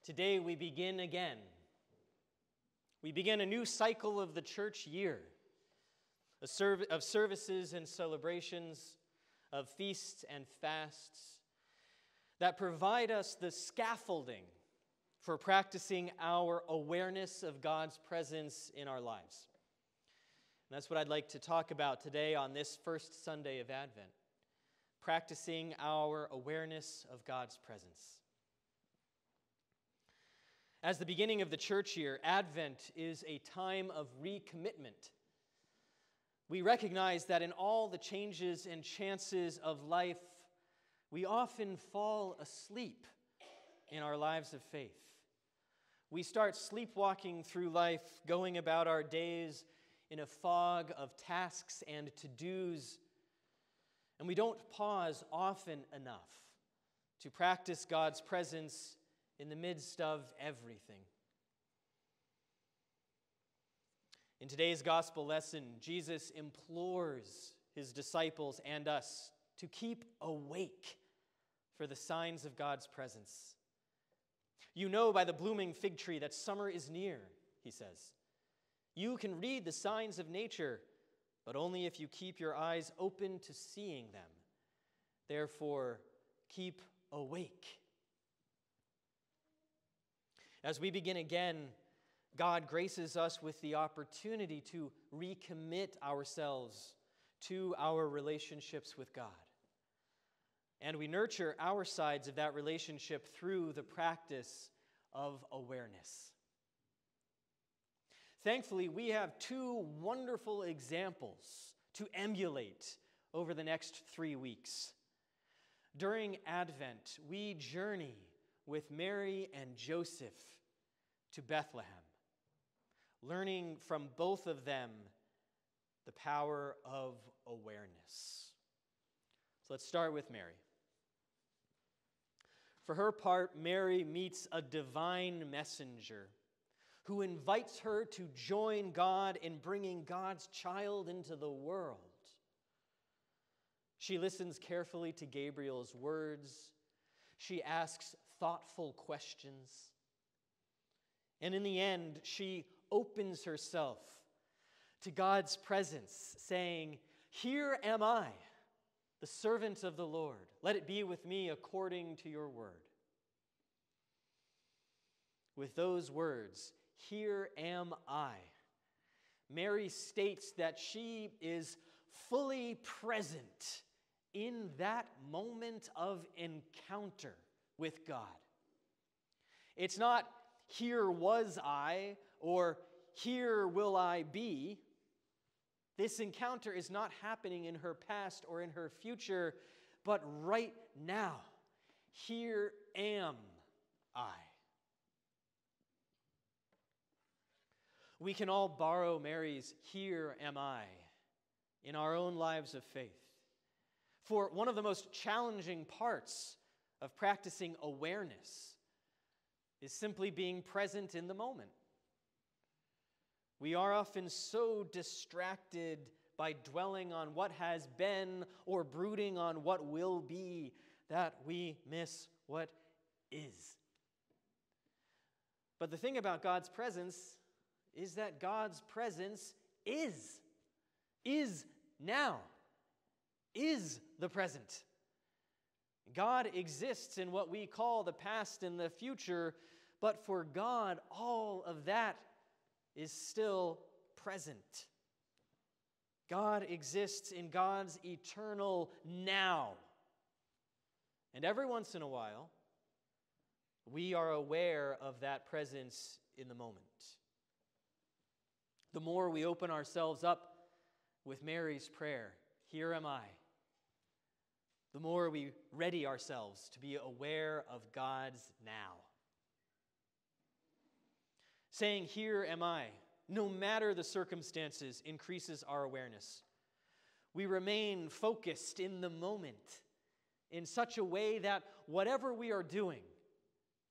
Today we begin again. We begin a new cycle of the church year, of services and celebrations, of feasts and fasts that provide us the scaffolding for practicing our awareness of God's presence in our lives. And that's what I'd like to talk about today on this first Sunday of Advent, practicing our awareness of God's presence. As the beginning of the church year, Advent is a time of recommitment. We recognize that in all the changes and chances of life, we often fall asleep in our lives of faith. We start sleepwalking through life, going about our days in a fog of tasks and to-dos, and we don't pause often enough to practice God's presence in the midst of everything. In today's gospel lesson, Jesus implores his disciples and us to keep awake for the signs of God's presence. You know by the blooming fig tree that summer is near, he says. You can read the signs of nature, but only if you keep your eyes open to seeing them. Therefore, keep awake. As we begin again, God graces us with the opportunity to recommit ourselves to our relationships with God. And we nurture our sides of that relationship through the practice of awareness. Thankfully, we have two wonderful examples to emulate over the next 3 weeks. During Advent, we journey with Mary and Joseph to Bethlehem, learning from both of them the power of awareness. So let's start with Mary. For her part, Mary meets a divine messenger who invites her to join God in bringing God's child into the world. She listens carefully to Gabriel's words. She asks thoughtful questions. And in the end, she opens herself to God's presence, saying, "Here am I, the servant of the Lord. Let it be with me according to your word." With those words, "Here am I," Mary states that she is fully present in that moment of encounter with God. It's not, "Here was I," or "Here will I be." This encounter is not happening in her past or in her future, but right now. Here am I. We can all borrow Mary's "Here am I" in our own lives of faith. For one of the most challenging parts of practicing awareness is simply being present in the moment. We are often so distracted by dwelling on what has been or brooding on what will be that we miss what is. But the thing about God's presence is that God's presence is now, is the present. God exists in what we call the past and the future, but for God, all of that is still present. God exists in God's eternal now. And every once in a while, we are aware of that presence in the moment. The more we open ourselves up with Mary's prayer, "Here am I," the more we ready ourselves to be aware of God's now. Saying, "Here am I," no matter the circumstances, increases our awareness. We remain focused in the moment in such a way that whatever we are doing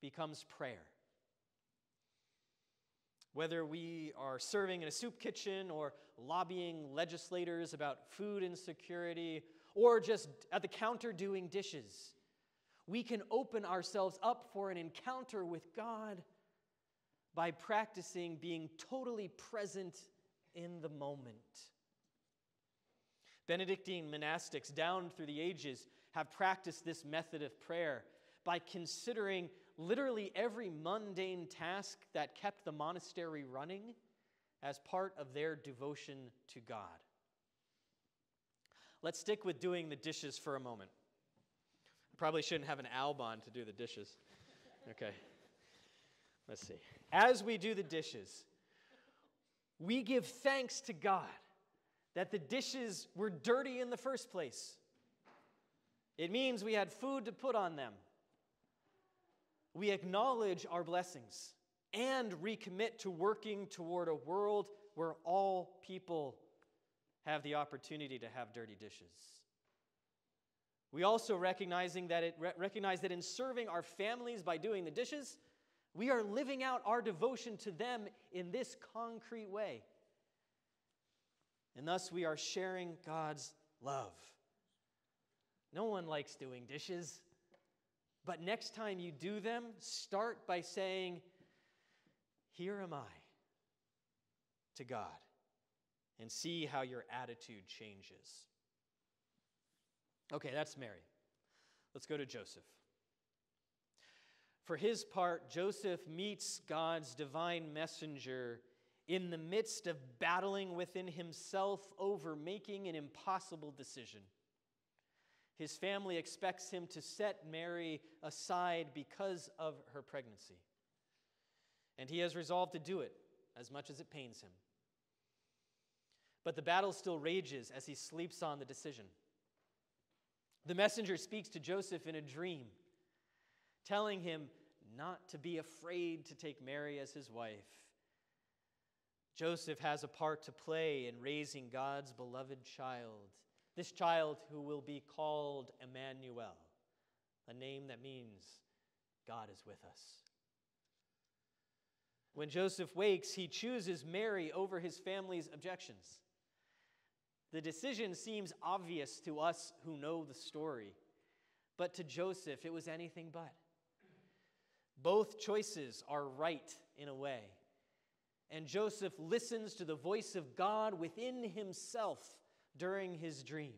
becomes prayer. Whether we are serving in a soup kitchen or lobbying legislators about food insecurity or just at the counter doing dishes, We can open ourselves up for an encounter with God by practicing being totally present in the moment. Benedictine monastics down through the ages have practiced this method of prayer by considering literally every mundane task that kept the monastery running as part of their devotion to God. Let's stick with doing the dishes for a moment. I probably shouldn't have an Albon to do the dishes. Okay. Let's see. As we do the dishes, we give thanks to God that the dishes were dirty in the first place. It means we had food to put on them. We acknowledge our blessings and recommit to working toward a world where all people have the opportunity to have dirty dishes. We also recognize that in serving our families by doing the dishes, we are living out our devotion to them in this concrete way. And thus we are sharing God's love. No one likes doing dishes, but next time you do them, start by saying, "Here am I," to God, and see how your attitude changes. Okay, that's Mary. Let's go to Joseph. For his part, Joseph meets God's divine messenger in the midst of battling within himself over making an impossible decision. His family expects him to set Mary aside because of her pregnancy. And he has resolved to do it, as much as it pains him. But the battle still rages as he sleeps on the decision. The messenger speaks to Joseph in a dream, telling him not to be afraid to take Mary as his wife. Joseph has a part to play in raising God's beloved child, this child who will be called Emmanuel, a name that means God is with us. When Joseph wakes, he chooses Mary over his family's objections. The decision seems obvious to us who know the story, but to Joseph, it was anything but. Both choices are right in a way, and Joseph listens to the voice of God within himself during his dream.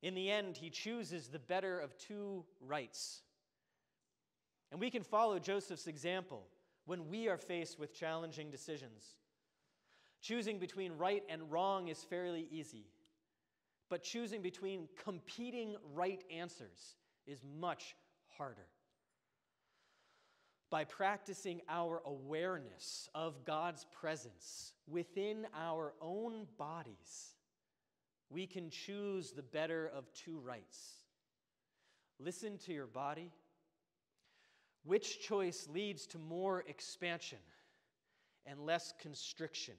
In the end, he chooses the better of two rights. And we can follow Joseph's example when we are faced with challenging decisions. Choosing between right and wrong is fairly easy, but choosing between competing right answers is much harder. By practicing our awareness of God's presence within our own bodies, we can choose the better of two rights. Listen to your body. Which choice leads to more expansion and less constriction?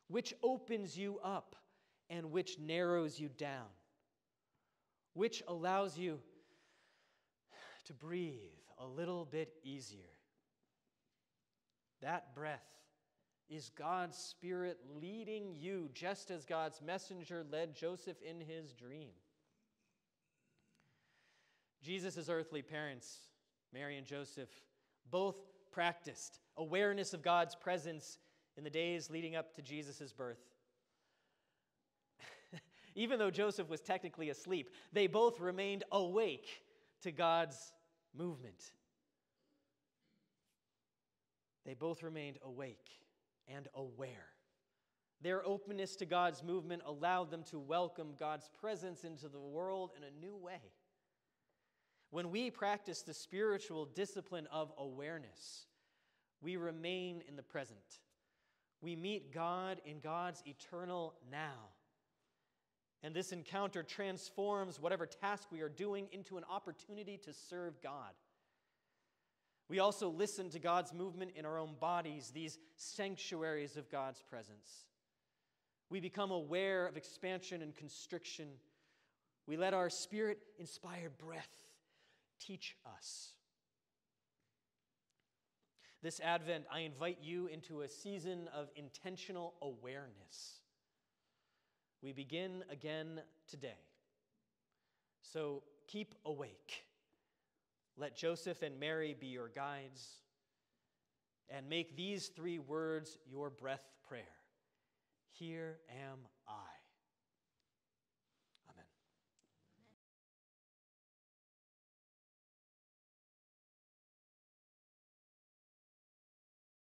Which opens you up and which narrows you down? Which allows you to breathe a little bit easier? That breath is God's Spirit leading you, just as God's messenger led Joseph in his dream. Jesus' earthly parents, Mary and Joseph, both practiced awareness of God's presence in the days leading up to Jesus' birth. Even though Joseph was technically asleep, they both remained awake to God's movement. They both remained awake and aware. Their openness to God's movement allowed them to welcome God's presence into the world in a new way. When we practice the spiritual discipline of awareness, we remain in the present. We meet God in God's eternal now. And this encounter transforms whatever task we are doing into an opportunity to serve God. We also listen to God's movement in our own bodies, these sanctuaries of God's presence. We become aware of expansion and constriction. We let our Spirit-inspired breath teach us. This Advent, I invite you into a season of intentional awareness. We begin again today. So keep awake. Let Joseph and Mary be your guides, and make these 3 words your breath prayer. Here am I.